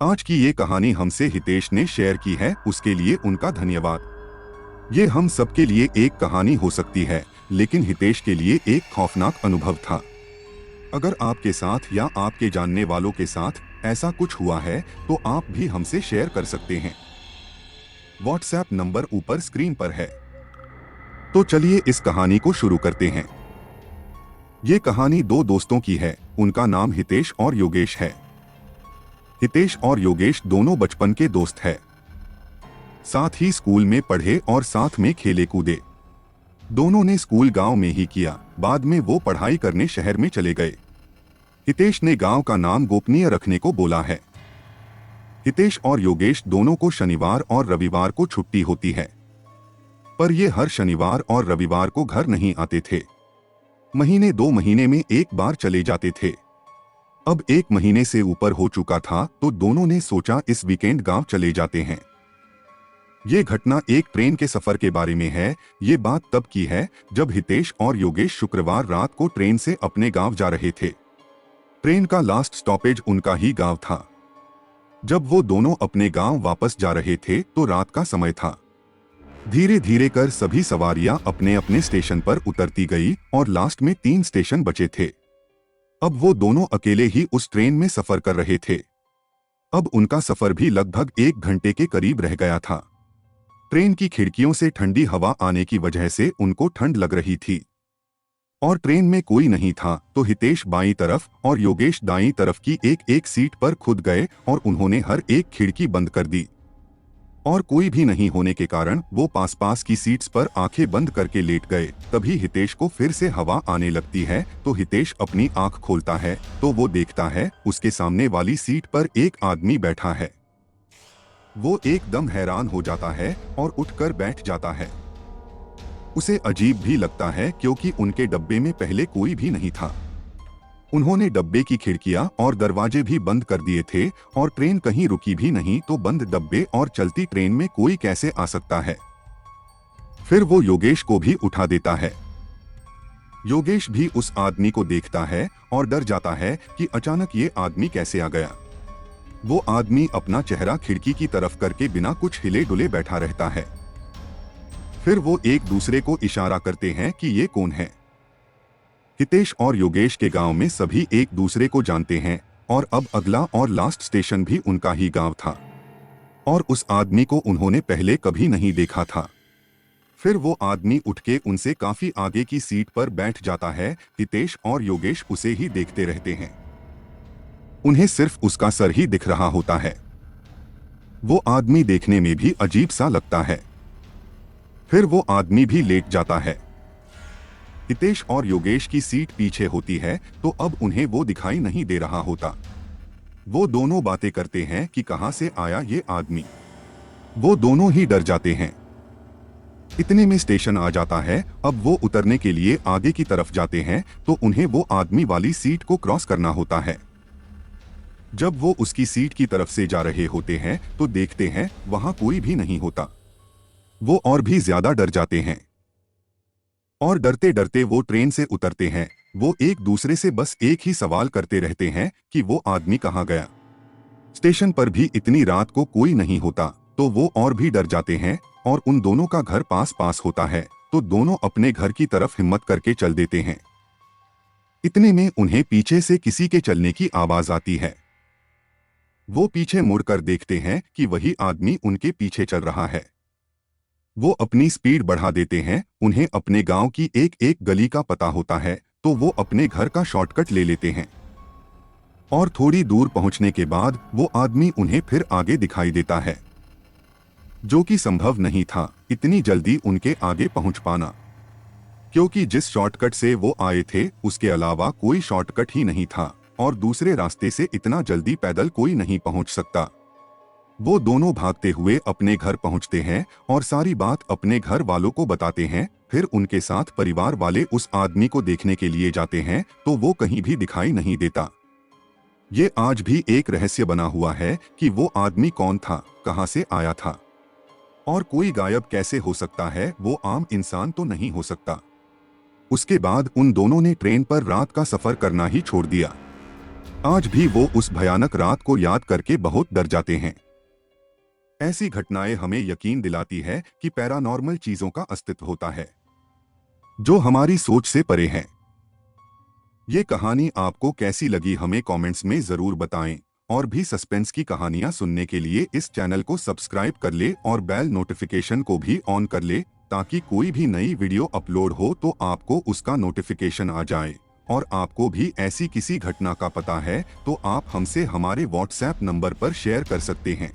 आज की ये कहानी हमसे हितेश ने शेयर की है, उसके लिए उनका धन्यवाद। ये हम सबके लिए एक कहानी हो सकती है, लेकिन हितेश के लिए एक खौफनाक अनुभव था। अगर आपके साथ या आपके जानने वालों के साथ ऐसा कुछ हुआ है तो आप भी हमसे शेयर कर सकते हैं। व्हाट्सएप नंबर ऊपर स्क्रीन पर है। तो चलिए इस कहानी को शुरू करते हैं। ये कहानी दो दोस्तों की है, उनका नाम हितेश और योगेश है। हितेश और योगेश दोनों बचपन के दोस्त हैं। साथ ही स्कूल में पढ़े और साथ में खेले कूदे। दोनों ने स्कूल गांव में ही किया, बाद में वो पढ़ाई करने शहर में चले गए। हितेश ने गांव का नाम गोपनीय रखने को बोला है। हितेश और योगेश दोनों को शनिवार और रविवार को छुट्टी होती है, पर ये हर शनिवार और रविवार को घर नहीं आते थे। महीने 2 महीने में एक बार चले जाते थे। अब 1 महीने से ऊपर हो चुका था तो दोनों ने सोचा इस वीकेंड गांव चले जाते हैं। ये घटना एक ट्रेन के सफर के बारे में है। ये बात तब की है जब हितेश और योगेश शुक्रवार रात को ट्रेन से अपने गांव जा रहे थे। ट्रेन का लास्ट स्टॉपेज उनका ही गांव था। जब वो दोनों अपने गांव वापस जा रहे थे तो रात का समय था। धीरे धीरे कर सभी सवारियां अपने अपने स्टेशन पर उतरती गई और लास्ट में 3 स्टेशन बचे थे। अब वो दोनों अकेले ही उस ट्रेन में सफर कर रहे थे। अब उनका सफर भी लगभग 1 घंटे के करीब रह गया था। ट्रेन की खिड़कियों से ठंडी हवा आने की वजह से उनको ठंड लग रही थी और ट्रेन में कोई नहीं था, तो हितेश बाईं तरफ और योगेश दाईं तरफ की एक एक सीट पर खुद गए और उन्होंने हर एक खिड़की बंद कर दी। और कोई भी नहीं होने के कारण वो पास पास की सीट्स पर आंखें बंद करके लेट गए। तभी हितेश को फिर से हवा आने लगती है, तो हितेश अपनी आंख खोलता है तो वो देखता है उसके सामने वाली सीट पर एक आदमी बैठा है। वो एकदम हैरान हो जाता है और उठकर बैठ जाता है। उसे अजीब भी लगता है क्योंकि उनके डब्बे में पहले कोई भी नहीं था। उन्होंने डब्बे की खिड़कियां और दरवाजे भी बंद कर दिए थे और ट्रेन कहीं रुकी भी नहीं, तो बंद डब्बे और चलती ट्रेन में कोई कैसे आ सकता है। फिर वो योगेश को भी उठा देता है। योगेश भी उस आदमी को देखता है और डर जाता है कि अचानक ये आदमी कैसे आ गया। वो आदमी अपना चेहरा खिड़की की तरफ करके बिना कुछ हिले डुले बैठा रहता है। फिर वो एक दूसरे को इशारा करते हैं कि ये कौन है। हितेश और योगेश के गांव में सभी एक दूसरे को जानते हैं और अब अगला और लास्ट स्टेशन भी उनका ही गांव था और उस आदमी को उन्होंने पहले कभी नहीं देखा था। फिर वो आदमी उठ के उनसे काफी आगे की सीट पर बैठ जाता है। हितेश और योगेश उसे ही देखते रहते हैं। उन्हें सिर्फ उसका सर ही दिख रहा होता है। वो आदमी देखने में भी अजीब सा लगता है। फिर वो आदमी भी लेट जाता है। हितेश और योगेश की सीट पीछे होती है, तो अब उन्हें वो दिखाई नहीं दे रहा होता। वो दोनों बातें करते हैं कि कहां से आया ये आदमी। वो दोनों ही डर जाते हैं। इतने में स्टेशन आ जाता है। अब वो उतरने के लिए आगे की तरफ जाते हैं तो उन्हें वो आदमी वाली सीट को क्रॉस करना होता है। जब वो उसकी सीट की तरफ से जा रहे होते हैं तो देखते हैं वहां कोई भी नहीं होता। वो और भी ज्यादा डर जाते हैं और डरते डरते वो ट्रेन से उतरते हैं। वो एक दूसरे से बस एक ही सवाल करते रहते हैं कि वो आदमी कहाँ गया। स्टेशन पर भी इतनी रात को कोई नहीं होता, तो वो और भी डर जाते हैं और उन दोनों का घर पास पास होता है, तो दोनों अपने घर की तरफ हिम्मत करके चल देते हैं। इतने में उन्हें पीछे से किसी के चलने की आवाज आती है। वो पीछे मुड़कर देखते हैं कि वही आदमी उनके पीछे चल रहा है। वो अपनी स्पीड बढ़ा देते हैं। उन्हें अपने गांव की एक एक गली का पता होता है, तो वो अपने घर का शॉर्टकट ले लेते हैं और थोड़ी दूर पहुंचने के बाद वो आदमी उन्हें फिर आगे दिखाई देता है, जो कि संभव नहीं था इतनी जल्दी उनके आगे पहुंच पाना, क्योंकि जिस शॉर्टकट से वो आए थे उसके अलावा कोई शॉर्टकट ही नहीं था और दूसरे रास्ते से इतना जल्दी पैदल कोई नहीं पहुंच सकता। वो दोनों भागते हुए अपने घर पहुंचते हैं और सारी बात अपने घर वालों को बताते हैं। फिर उनके साथ परिवार वाले उस आदमी को देखने के लिए जाते हैं, तो वो कहीं भी दिखाई नहीं देता। ये आज भी एक रहस्य बना हुआ है कि वो आदमी कौन था, कहां से आया था और कोई गायब कैसे हो सकता है। वो आम इंसान तो नहीं हो सकता। उसके बाद उन दोनों ने ट्रेन पर रात का सफर करना ही छोड़ दिया। आज भी वो उस भयानक रात को याद करके बहुत डर जाते हैं। ऐसी घटनाएं हमें यकीन दिलाती है कि पैरानॉर्मल चीजों का अस्तित्व होता है जो हमारी सोच से परे है। ये कहानी आपको कैसी लगी हमें कमेंट्स में जरूर बताएं और भी सस्पेंस की कहानियां सुनने के लिए इस चैनल को सब्सक्राइब कर ले और बेल नोटिफिकेशन को भी ऑन कर ले ताकि कोई भी नई वीडियो अपलोड हो तो आपको उसका नोटिफिकेशन आ जाए। और आपको भी ऐसी किसी घटना का पता है तो आप हमसे हमारे व्हाट्सएप नंबर पर शेयर कर सकते हैं।